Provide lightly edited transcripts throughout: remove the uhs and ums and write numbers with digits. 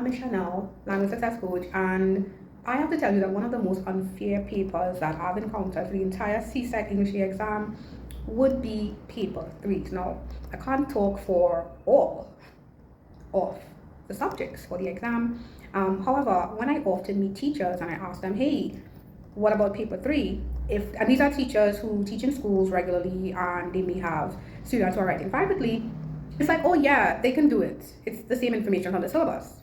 I'm Chanelle, Language Success Coach, and I have to tell you that one of the most unfair papers that I've encountered for the entire CSEC English A exam would be paper 3. Now, I can't talk for all of the subjects for the exam. However, when I often meet teachers and I ask them, hey, what about paper 3? And these are teachers who teach in schools regularly and they may have students who are writing privately. It's like, oh yeah, they can do it. It's the same information on the syllabus.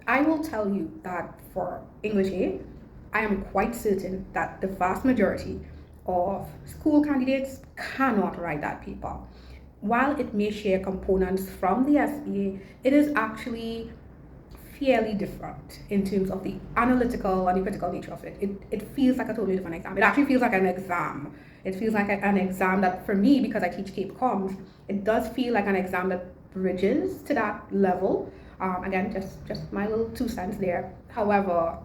I will tell you that for English A, I am quite certain that the vast majority of school candidates cannot write that paper. While it may share components from the SBA, it is actually fairly different in terms of the analytical and the critical nature of it. It feels like a totally different exam. It actually feels like an exam. It feels like an exam that, for me, because I teach Cape Comms, it does feel like an exam that bridges to that level. Again, just my little 2 cents there. However,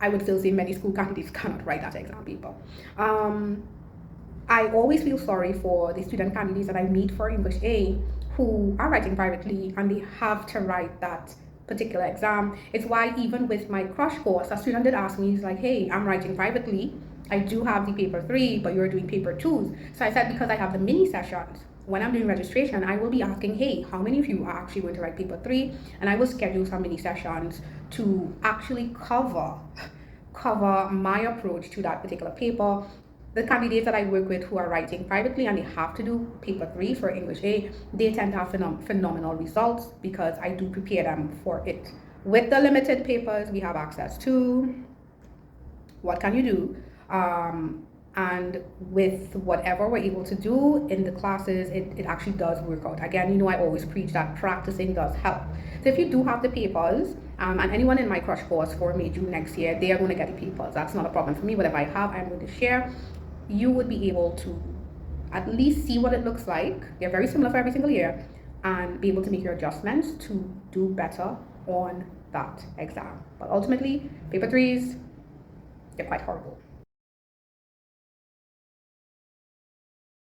I would still say many school candidates cannot write that exam paper. I always feel sorry for the student candidates that I meet for English A who are writing privately and they have to write that particular exam. It's why even with my crush course, a student did ask me, he's like, hey, I'm writing privately. I do have the paper 3, but you're doing paper 2s. So I said, because I have the mini sessions, when I'm doing registration, I will be asking, hey, how many of you are actually going to write paper 3? And I will schedule some mini sessions to actually cover my approach to that particular paper. The candidates that I work with who are writing privately and they have to do paper 3 for English A, they tend to have phenomenal results because I do prepare them for it. With the limited papers we have access to, what can you do? And with whatever we're able to do in the classes, it actually does work out. Again, I always preach that practicing does help. So if you do have the papers, and anyone in my crush course for May, June next year, they are going to get the papers. That's not a problem for me. Whatever I have, I'm going to share. You would be able to at least see what it looks like. They're very similar for every single year, and be able to make your adjustments to do better on that exam. But ultimately, paper 3s, they're quite horrible.